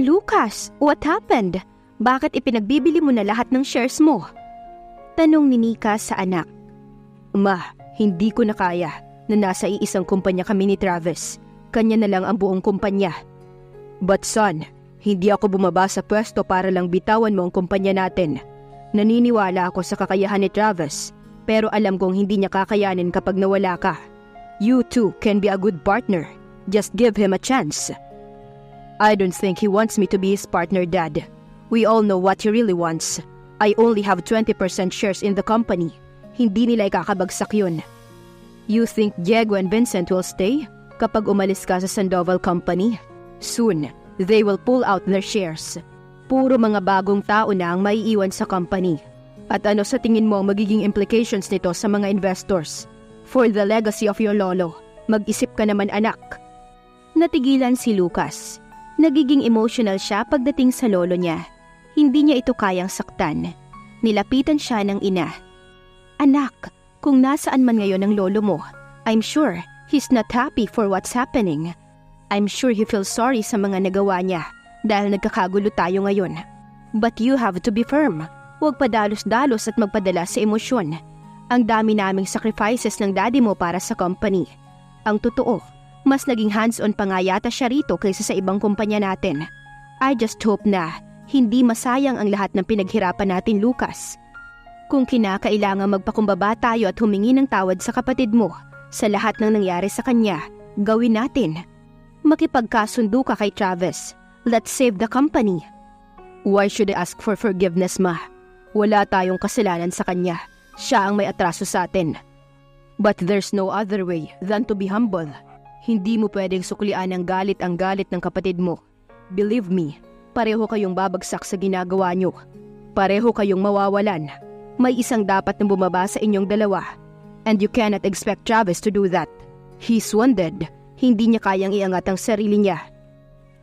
Lucas, what happened? Bakit ipinagbibili mo na lahat ng shares mo? Tanong ni Nika sa anak. Ma, hindi ko na kaya na nasa iisang kumpanya kami ni Travis. Kanya na lang ang buong kumpanya. But son, hindi ako bumaba sa pwesto para lang bitawan mo ang kumpanya natin. Naniniwala ako sa kakayahan ni Travis, pero alam kong hindi niya kakayanin kapag nawala ka. You too can be a good partner. Just give him a chance. I don't think he wants me to be his partner, Dad. We all know what he really wants. I only have 20% shares in the company. Hindi nila ikakabagsak yun. You think Diego and Vincent will stay kapag umalis ka sa Sandoval Company? Soon, they will pull out their shares. Puro mga bagong tao na ang maiiwan sa company. At ano sa tingin mo ang magiging implications nito sa mga investors? For the legacy of your lolo, mag-isip ka naman anak. Natigilan si Lucas. Nagiging emotional siya pagdating sa lolo niya. Hindi niya ito kayang saktan. Nilapitan siya ng ina. Anak, kung nasaan man ngayon ang lolo mo, I'm sure he's not happy for what's happening. I'm sure he feels sorry sa mga nagawa niya dahil nagkakagulo tayo ngayon. But you have to be firm. Huwag padalos-dalos at magpadala sa emosyon. Ang dami naming sacrifices ng daddy mo para sa company. Ang totoo, mas naging hands-on pa nga yata siya rito kaysa sa ibang kumpanya natin. I just hope na hindi masayang ang lahat ng pinaghirapan natin, Lucas. Kung kinakailangan magpakumbaba tayo at humingi ng tawad sa kapatid mo sa lahat ng nangyari sa kanya, gawin natin. Makipagkasundo ka kay Travis. Let's save the company. Why should I ask for forgiveness, Ma? Wala tayong kasalanan sa kanya. Siya ang may atraso sa atin. But there's no other way than to be humble. Hindi mo pwedeng suklian ang galit ng kapatid mo. Believe me, pareho kayong babagsak sa ginagawa nyo. Pareho kayong mawawalan. May isang dapat na bumaba sa inyong dalawa. And you cannot expect Travis to do that. He's wounded. Hindi niya kayang iangat ang sarili niya.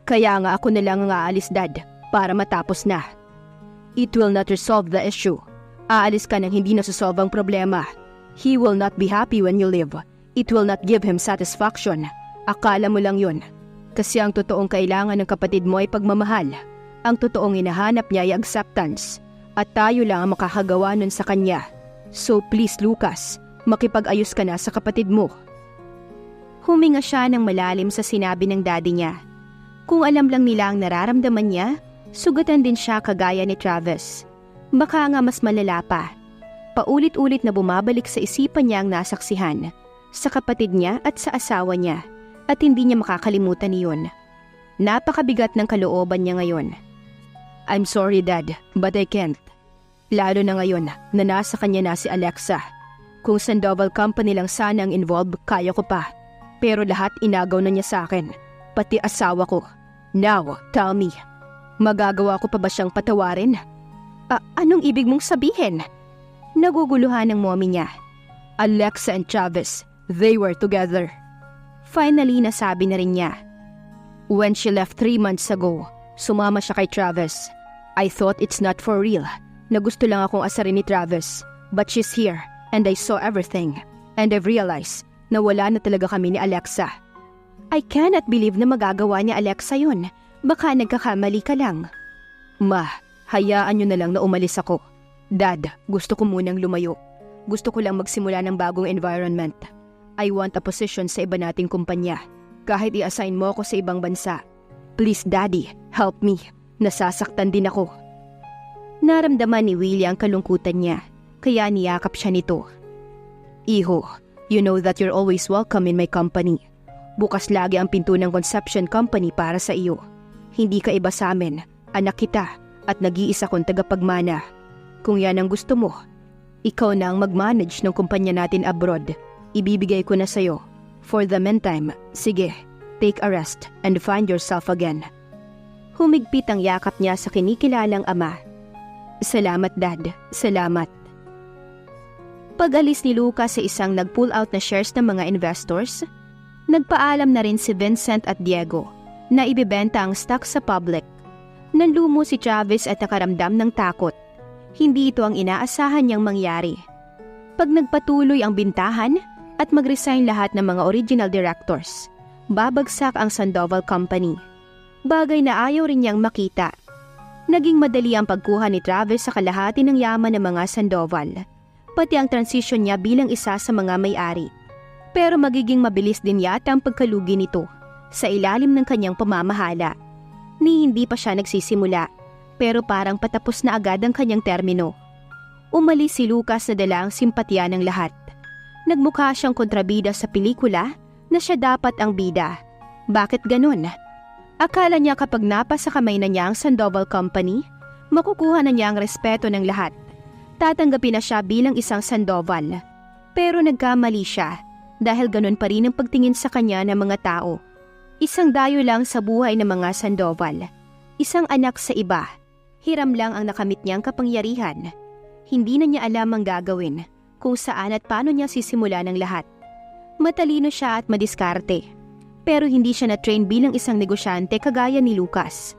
Kaya nga ako na lang ang aalis, Dad, para matapos na. It will not resolve the issue. Aalis ka nang hindi nasusolve ang problema. He will not be happy when you leave. It will not give him satisfaction. Akala mo lang yun. Kasi ang totoong kailangan ng kapatid mo ay pagmamahal. Ang totoong hinahanap niya ay acceptance. At tayo lang ang makakagawa nun sa kanya. So please, Lucas, makipag-ayos ka na sa kapatid mo. Huminga siya ng malalim sa sinabi ng daddy niya. Kung alam lang nila ang nararamdaman niya, sugatan din siya kagaya ni Travis. Baka nga mas malala pa. Paulit-ulit na bumabalik sa isipan niya ang nasaksihan, sa kapatid niya at sa asawa niya, at hindi niya makakalimutan iyon. Napakabigat ng kalooban niya ngayon. I'm sorry, Dad, but I can't. Lalo na ngayon na nasa kanya na si Alexa. Kung Sandoval Company lang sana ang involved, kaya ko pa. Pero lahat inagaw na niya sa akin, pati asawa ko. Now, tell me, magagawa ko pa ba siyang patawarin? Anong ibig mong sabihin? Naguguluhan ng mommy niya. Alexa and Travis, they were together. Finally, nasabi na rin niya. When she left 3 months ago, sumama siya kay Travis. I thought it's not for real, na gusto lang akong asarin ni Travis. But she's here, and I saw everything. And I've realized na wala na talaga kami ni Alexa. I cannot believe na magagawa niya Alexa yun. Baka nagkakamali ka lang. Ma, hayaan niyo na lang na umalis ako. Dad, gusto ko munang lumayo. Gusto ko lang magsimula ng bagong environment. I want a position sa iba nating kumpanya. Kahit i-assign mo ako sa ibang bansa. Please, Daddy, help me. Nasasaktan din ako. Naramdaman ni Willie ang kalungkutan niya, kaya niyakap siya nito. Iho, you know that you're always welcome in my company. Bukas lagi ang pinto ng Conception Company para sa iyo. Hindi ka iba sa amin, anak kita, at nag-iisa kong tagapagmana. Kung yan ang gusto mo, ikaw na ang mag-manage ng kumpanya natin abroad. Ibibigay ko na sa'yo. For the meantime, sige, take a rest and find yourself again. Humigpit ang yakap niya sa kinikilalang ama. Salamat, Dad. Salamat. Pag-alis ni Lucas sa isang nag-pull out na shares ng mga investors, nagpaalam na rin si Vincent at Diego na ibibenta ang stock sa public. Nanlumo si Travis at nakaramdam ng takot. Hindi ito ang inaasahan niyang mangyari. Pag nagpatuloy ang bintahan at mag-resign lahat ng mga original directors, babagsak ang Sandoval Company. bagay na ayaw rin niyang makita. Naging madali ang pagkuha ni Travis sa kalahati ng yaman ng mga Sandoval, pati ang transition niya bilang isa sa mga may-ari. Pero magiging mabilis din yata ang pagkalugi nito sa ilalim ng kanyang pamamahala. Ni hindi pa siya nagsisimula, pero parang patapos na agad ang kanyang termino. Umalis si Lucas na dala ang simpatya ng lahat. Nagmukha siyang kontrabida sa pelikula na siya dapat ang bida. Bakit ganun? Akala niya kapag napasa kamay na niya ang Sandoval Company, makukuha na niya ang respeto ng lahat. Tatanggapin na siya bilang isang Sandoval. Pero nagkamali siya dahil ganun pa rin ang pagtingin sa kanya ng mga tao. Isang dayo lang sa buhay ng mga Sandoval. Isang anak sa iba. Hiram lang ang nakamit niyang kapangyarihan. Hindi na niya alam ang gagawin, kung saan at paano niya sisimula ng lahat. Matalino siya at madiskarte. Pero hindi siya na-train bilang isang negosyante kagaya ni Lucas.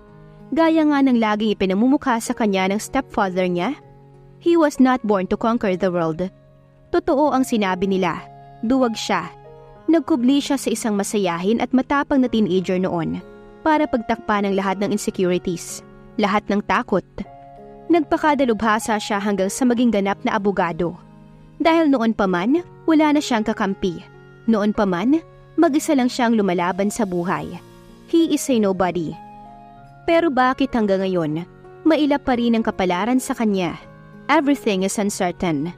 Gaya nga ng laging ipinamumukha sa kanya ng stepfather niya, he was not born to conquer the world. Totoo ang sinabi nila, duwag siya. Nagkubli siya sa isang masayahin at matapang na teenager noon para pagtakpan ang lahat ng insecurities, lahat ng takot. Nagpakadalubhasa siya hanggang sa maging ganap na abogado. Dahil noon pa man, wala na siyang kakampi. Noon pa man, mag-isa lang siyang lumalaban sa buhay. He is a nobody. Pero bakit hanggang ngayon, mailap pa rin ang kapalaran sa kanya? Everything is uncertain.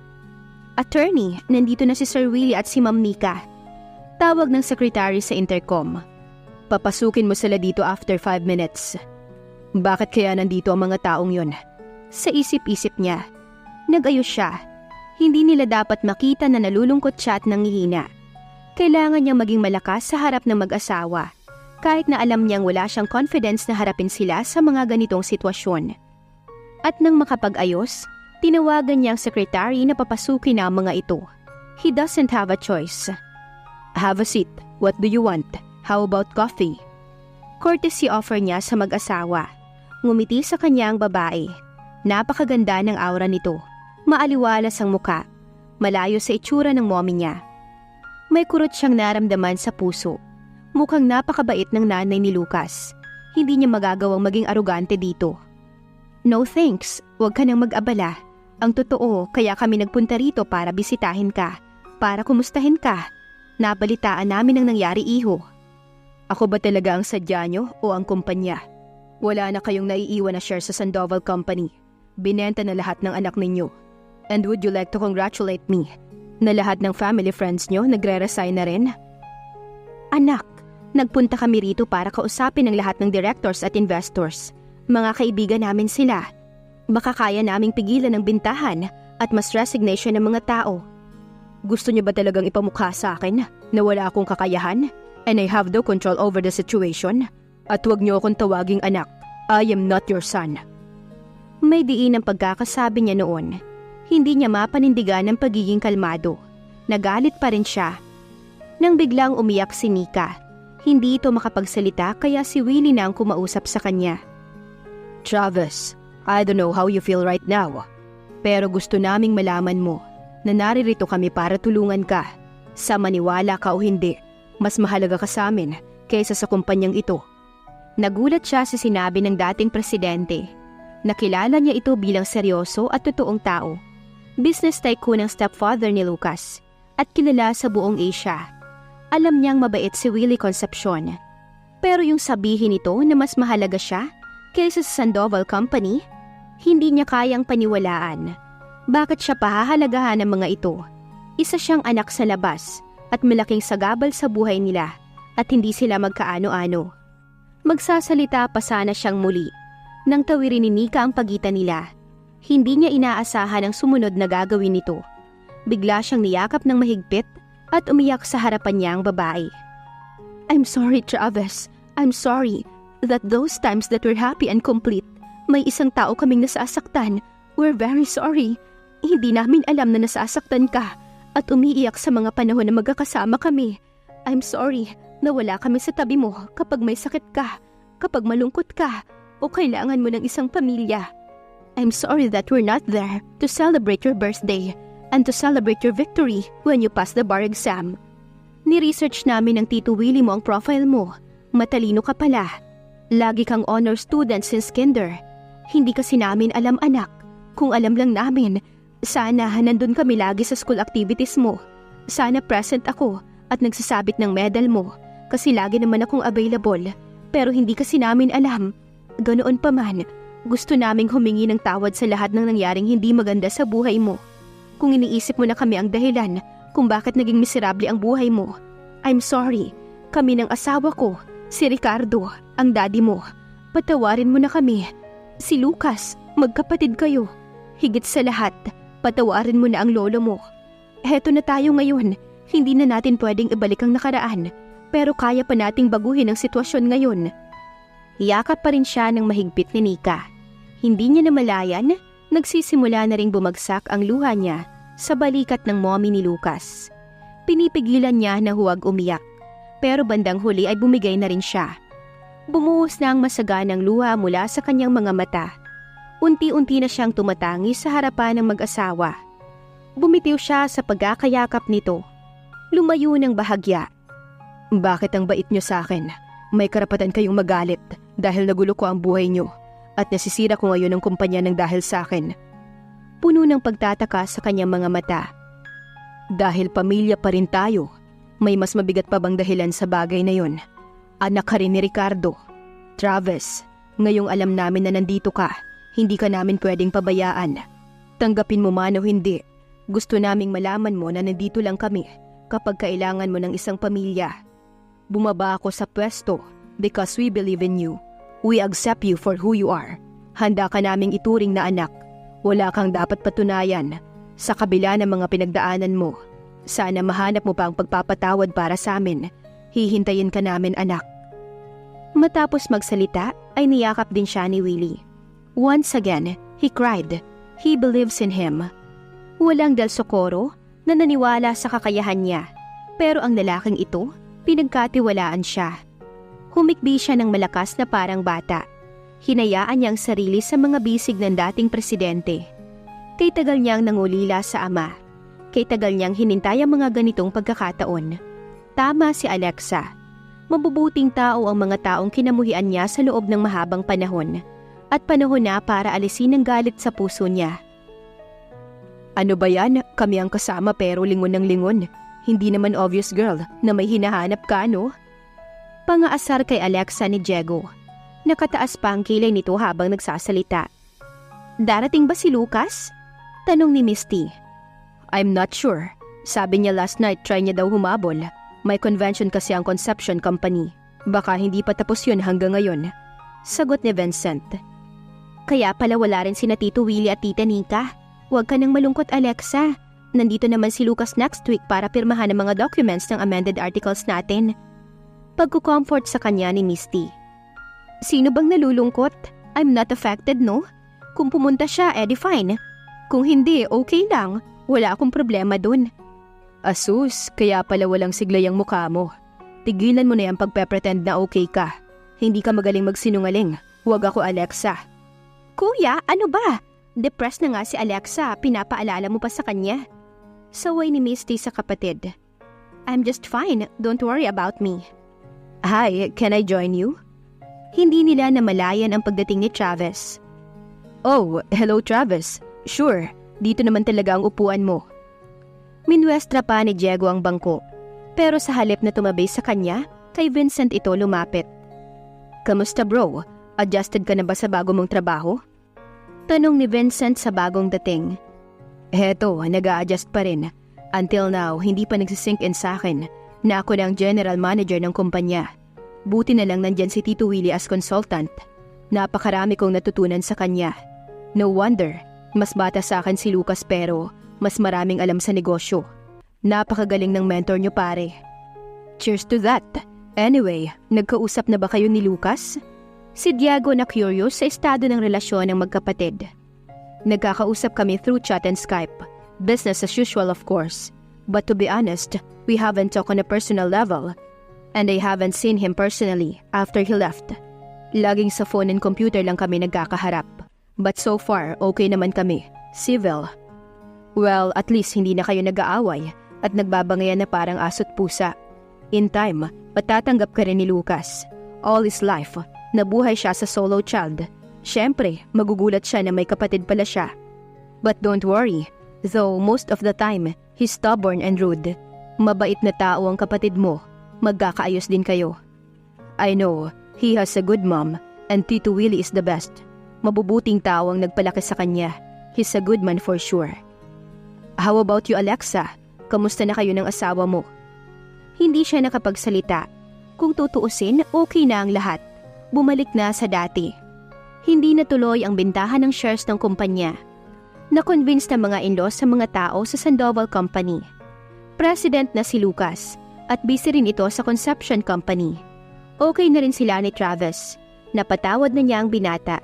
Attorney, nandito na si Sir Willie at si Ma'am Nika. Tawag ng secretary sa intercom. Papasukin mo sila dito after 5 minutes. Bakit kaya nandito ang mga taong yon? Sa isip-isip niya. Nag-ayos siya. Hindi nila dapat makita na nalulungkot siya at nangihina. Kailangan niyang maging malakas sa harap ng mag-asawa, kahit na alam niyang wala siyang confidence na harapin sila sa mga ganitong sitwasyon. At nang makapag-ayos, tinawagan niya ang sekretary na papasukin na ang mga ito. He doesn't have a choice. Have a seat. What do you want? How about coffee? Courtesy offer niya sa mag-asawa. Ngumiti sa kanya ang babae. Napakaganda ng aura nito. Maaliwalas ang muka. Malayo sa itsura ng mommy niya. May kurot siyang naramdaman sa puso. Mukhang napakabait ng nanay ni Lucas. Hindi niya magagawang maging arugante dito. No thanks, huwag ka nang mag-abala. Ang totoo, kaya kami nagpunta rito para bisitahin ka. Para kumustahin ka. Nabalitaan namin ang nangyari, iho. Ako ba talaga ang sadya nyo o ang kumpanya? Wala na kayong naiiwan na share sa Sandoval Company. Binenta na lahat ng anak ninyo. And would you like to congratulate me? Na lahat ng family friends nyo nagre-resign na rin? Anak, nagpunta kami rito para kausapin ang lahat ng directors at investors. Mga kaibigan namin sila. Baka kaya naming pigilan ang bintahan at mas resignation ng mga tao. Gusto niyo ba talagang ipamukha sa akin na wala akong kakayahan and I have no control over the situation? At huwag niyo akong tawaging anak. I am not your son. May diin ang pagkakasabi niya noon. Hindi niya mapanindigan ang pagiging kalmado. Nagalit pa rin siya. Nang biglang umiyak si Nika, hindi ito makapagsalita kaya si Willie na ang kumausap sa kanya. Travis, I don't know how you feel right now. Pero gusto naming malaman mo na naririto kami para tulungan ka. Sa maniwala ka o hindi, mas mahalaga ka sa amin kaysa sa kumpanyang ito. Nagulat siya sa sinabi ng dating presidente. Nakilala niya ito bilang seryoso at totoong tao. Business tycoon ng stepfather ni Lucas at kilala sa buong Asia. Alam niyang mabait si Willie Concepcion. Pero yung sabihin nito na mas mahalaga siya kaysa sa Sandoval Company, hindi niya kayang paniwalaan. Bakit siya pahahalagahan ng mga ito? Isa siyang anak sa labas at malaking sagabal sa buhay nila at hindi sila magkaano-ano. Magsasalita pa sana siyang muli nang tawirin ni Nika ang pagitan nila. Hindi niya inaasahan ang sumunod na gagawin nito. Bigla siyang niyakap ng mahigpit at umiyak sa harapan niya ang babae. I'm sorry, Travis. I'm sorry that those times that we're happy and complete, may isang tao kaming nasasaktan. We're very sorry. Hindi namin alam na nasasaktan ka at umiiyak sa mga panahon na magkakasama kami. I'm sorry na wala kami sa tabi mo kapag may sakit ka, kapag malungkot ka, o kailangan mo ng isang pamilya. I'm sorry that we're not there to celebrate your birthday and to celebrate your victory when you pass the bar exam. Ni-research namin ng Tito Willie mo ang profile mo. Matalino ka pala. Lagi kang honor student since kinder. Hindi kasi namin alam, anak. Kung alam lang namin, sana nandun kami lagi sa school activities mo. Sana present ako at nagsasabit ng medal mo kasi lagi naman akong available. Pero hindi kasi namin alam. Ganoon pa man, gusto naming humingi ng tawad sa lahat ng nangyaring hindi maganda sa buhay mo. Kung iniisip mo na kami ang dahilan kung bakit naging miserable ang buhay mo, I'm sorry. Kami ng asawa ko, si Ricardo, ang daddy mo. Patawarin mo na kami. Si Lucas, magkapatid kayo. Higit sa lahat, patawarin mo na ang lolo mo. Heto na tayo ngayon. Hindi na natin pwedeng ibalik ang nakaraan. Pero kaya pa nating baguhin ang sitwasyon ngayon. Yakap pa rin siya ng mahigpit ni Nika. Hindi niya namalayan, nagsisimula na ring bumagsak ang luha niya sa balikat ng mommy ni Lucas. Pinipigilan niya na huwag umiyak. Pero bandang huli ay bumigay na rin siya. Bumuhos na ang masaganang luha mula sa kanyang mga mata. Unti-unti na siyang tumatangi sa harapan ng mag-asawa. Bumitiw siya sa pagkakayakap nito. Lumayo ng bahagya. Bakit ang bait niyo sa akin? May karapatan kayong magalit dahil nagulo ko ang buhay niyo at nasisira ko ngayon ang kumpanya ng dahil sa akin. Puno ng pagtataka sa kanyang mga mata. Dahil pamilya pa rin tayo, may mas mabigat pa bang dahilan sa bagay na yon? Anak ka rin ni Ricardo. Travis, ngayong alam namin na nandito ka, hindi ka namin pwedeng pabayaan. Tanggapin mo man o hindi, gusto naming malaman mo na nandito lang kami kapag kailangan mo ng isang pamilya. Bumaba ako sa pwesto because we believe in you. We accept you for who you are. Handa ka naming ituring na anak. Wala kang dapat patunayan. Sa kabila ng mga pinagdaanan mo, sana mahanap mo pa ang pagpapatawad para sa amin. Hihintayin ka namin, anak. Matapos magsalita, ay niyakap din siya ni Willie. Once again, he cried. He believes in him. Walang Del Socorro na naniwala sa kakayahan niya. Pero ang lalaking ito, pinagkatiwalaan siya. Humikbi siya ng malakas na parang bata. Hinayaan niya ang sarili sa mga bisig ng dating presidente. Kay tagal niyang nangulila sa ama. Kay tagal niyang hinintay ang mga ganitong pagkakataon. Tama si Alexa. Mabubuting tao ang mga taong kinamuhian niya sa loob ng mahabang panahon. At panahon na para alisin ang galit sa puso niya. Ano ba yan? Kami ang kasama pero lingon ng lingon. Hindi naman obvious, girl, na may hinahanap ka, no? Pangaasar kay Alexa ni Diego. Nakataas pa ang kilay nito habang nagsasalita. Darating ba si Lucas? Tanong ni Misty. I'm not sure. Sabi niya last night try niya daw humabol. May convention kasi ang Conception Company. Baka hindi pa tapos yun hanggang ngayon. Sagot ni Vincent. Kaya pala wala rin sina Tito Willie at Tita Nika. Huwag ka nang malungkot, Alexa. Nandito naman si Lucas next week para pirmahan ang mga documents ng amended articles natin. Pagkukomfort sa kanya ni Misty. Sino bang nalulungkot? I'm not affected, no? Kung pumunta siya, edi fine. Kung hindi, okay lang. Wala akong problema dun. Asus, kaya pala walang siglay ang mukha mo. Tigilan mo na yung pagpe-pretend na okay ka. Hindi ka magaling magsinungaling. Huwag ako, Alexa. Kuya, ano ba? Depressed na nga si Alexa, pinapaalala mo pa sa kanya. Saway ni Misty sa kapatid. I'm just fine, don't worry about me. Hi, can I join you? Hindi nila namalayan ang pagdating ni Travis. Oh, hello Travis. Sure, dito naman talaga ang upuan mo. Minwestra pa ni Diego ang bangko. Pero sa halip na tumabay sa kanya, kay Vincent ito lumapit. Kamusta bro? Adjusted ka na ba sa bago mong trabaho? Tanong ni Vincent sa bagong dating. Heto, nag-a-adjust pa rin. Until now, hindi pa nagsisink in sa akin na ako na ang general manager ng kumpanya. Buti na lang nandyan si Tito Willie as consultant. Napakarami kong natutunan sa kanya. No wonder, mas bata sa akin si Lucas pero mas maraming alam sa negosyo. Napakagaling ng mentor niyo pare. Cheers to that. Anyway, nagkausap na ba kayo ni Lucas? Si Diego na curious sa estado ng relasyon ng magkapatid. Nagkakausap kami through chat and Skype. Business as usual of course. But to be honest, we haven't talked on a personal level. And I haven't seen him personally after he left. Laging sa phone and computer lang kami nagkakaharap. But so far, okay naman kami. Civil. Well, at least hindi na kayo nag-aaway at nagbabangayan na parang aso't pusa. In time, matatanggap ka rin ni Lucas. All is life. Nabuhay siya sa solo child. Siyempre, magugulat siya na may kapatid pala siya. But don't worry, though most of the time, he's stubborn and rude. Mabait na tao ang kapatid mo. Magkakaayos din kayo. I know, he has a good mom, and Tito Willie is the best. Mabubuting tao ang nagpalaki sa kanya. He's a good man for sure. How about you, Alexa? Kamusta na kayo ng asawa mo? Hindi siya nakapagsalita. Kung tutuusin, okay na ang lahat. Bumalik na sa dati. Hindi natuloy ang bentahan ng shares ng kumpanya. Na-convince na mga in-laws sa mga tao sa Sandoval Company. President na si Lucas at busy rin ito sa Conception Company. Okay na rin sila ni Travis. Napatawad na niya ang binata.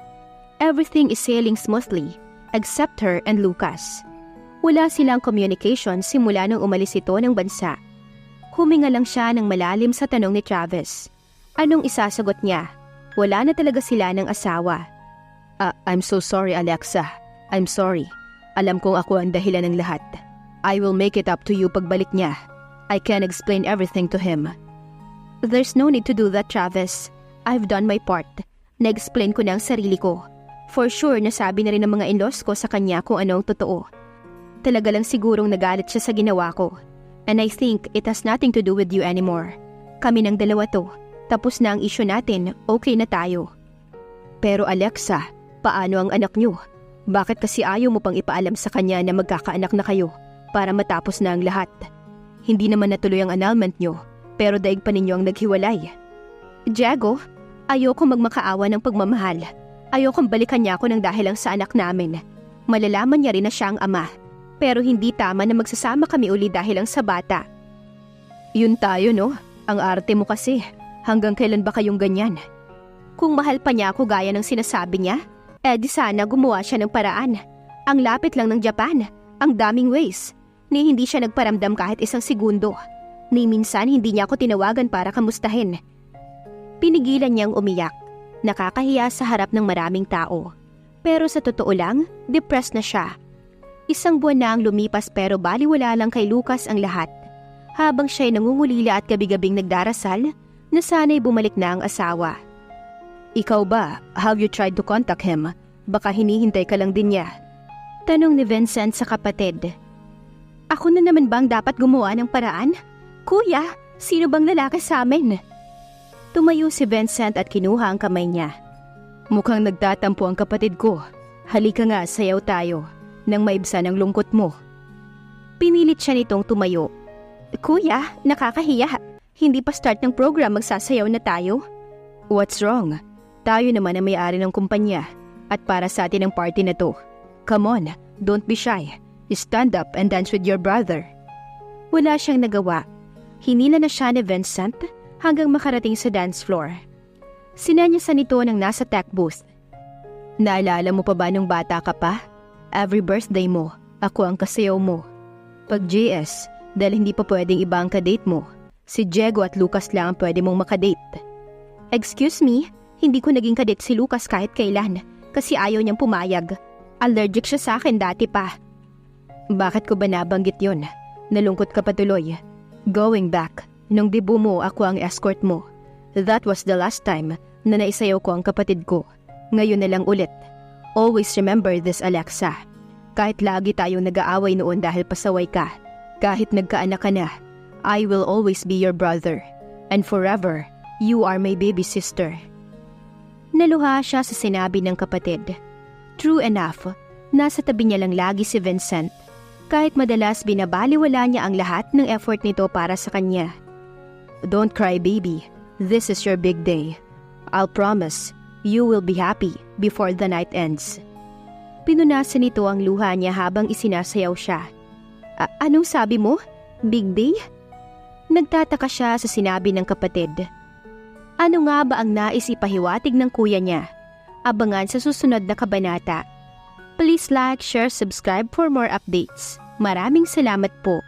Everything is sailing smoothly except her and Lucas. Wala silang communication simula nung umalis ito ng bansa. Huminga lang siya ng malalim sa tanong ni Travis. Anong isasagot niya? Wala na talaga sila ng asawa. I'm so sorry, Alexa. I'm sorry. Alam kong ako ang dahilan ng lahat. I will make it up to you pagbalik niya. I can explain everything to him. There's no need to do that, Travis. I've done my part. Na-explain ko na ang sarili ko. For sure, nasabi na rin ng mga in-laws ko sa kanya kung ano ang totoo. Talaga lang sigurong nagalit siya sa ginawa ko. And I think it has nothing to do with you anymore. Kami ng dalawa to. Tapos na ang issue natin, okay na tayo. Pero Alexa, paano ang anak niyo? Bakit kasi ayaw mo pang ipaalam sa kanya na magkakaanak na kayo para matapos na ang lahat? Hindi naman natuloy ang annulment niyo, pero daig pa ninyo ang naghiwalay. Diego, ayoko magmakaawa ng pagmamahal. Ayokong balikan niya ako ng dahil lang sa anak namin. Malalaman niya rin na siya ang ama. Pero hindi tama na magsasama kami uli dahil lang sa bata. Yun tayo, no? Ang arte mo kasi. Hanggang kailan ba kayong ganyan? Kung mahal pa niya ako gaya ng sinasabi niya, di sana gumawa siya ng paraan. Ang lapit lang ng Japan, ang daming ways. Ni hindi siya nagparamdam kahit isang segundo. Ni minsan hindi niya ako tinawagan para kamustahin. Pinigilan niyang umiyak. Nakakahiya sa harap ng maraming tao. Pero sa totoo lang, depressed na siya. Isang buwan na ang lumipas pero baliwala lang kay Lucas ang lahat. Habang siya'y nangungulila at gabi-gabing nagdarasal, na sana'y bumalik na ang asawa. Ikaw ba? Have you tried to contact him? Baka hinihintay ka lang din niya. Tanong ni Vincent sa kapatid. Ako na naman bang dapat gumawa ng paraan? Kuya, sino bang lalaki sa amin? Tumayo si Vincent at kinuha ang kamay niya. Mukhang nagtatampo ang kapatid ko. Halika nga, sayaw tayo. Nang maibsan ang lungkot mo. Pinilit siya nitong tumayo. Kuya, nakakahiya. Hindi pa start ng program magsasayaw na tayo. What's wrong? Tayo naman ang may-ari ng kumpanya. At para sa atin ang party na to. Come on, don't be shy. Stand up and dance with your brother. Wala siyang nagawa. Hinila na siya ni Vincent hanggang makarating sa dance floor. Sinanyasan nito ng nasa tech booth. Naalala mo pa ba nung bata ka pa? Every birthday mo, ako ang kasayaw mo. Pag GS, dahil hindi pa pwedeng iba ang kadate mo, si Diego at Lucas lang ang pwede mong makadate. Excuse me, hindi ko naging kadate si Lucas kahit kailan kasi ayaw niyang pumayag. Allergic siya sa akin dati pa. Bakit ko ba nabanggit yun? Nalungkot ka pa tuloy. Going back, nung debut mo ako ang escort mo. That was the last time na naisayaw ko ang kapatid ko. Ngayon na lang ulit. Always remember this, Alexa. Kahit lagi tayong nag-aaway noon dahil pasaway ka, kahit nagkaanak ka na, I will always be your brother. And forever, you are my baby sister. Naluha siya sa sinabi ng kapatid. True enough, nasa tabi niya lang lagi si Vincent. Kahit madalas binabaliwala niya ang lahat ng effort nito para sa kanya. Don't cry, baby. This is your big day. I'll promise, you will be happy before the night ends. Pinunasan nito ang luha niya habang isinasayaw siya. Anong sabi mo? Big day? Nagtataka siya sa sinabi ng kapatid. Ano nga ba ang nais ipahiwatig ng kuya niya? Abangan sa susunod na kabanata. Please like, share, subscribe for more updates. Maraming salamat po.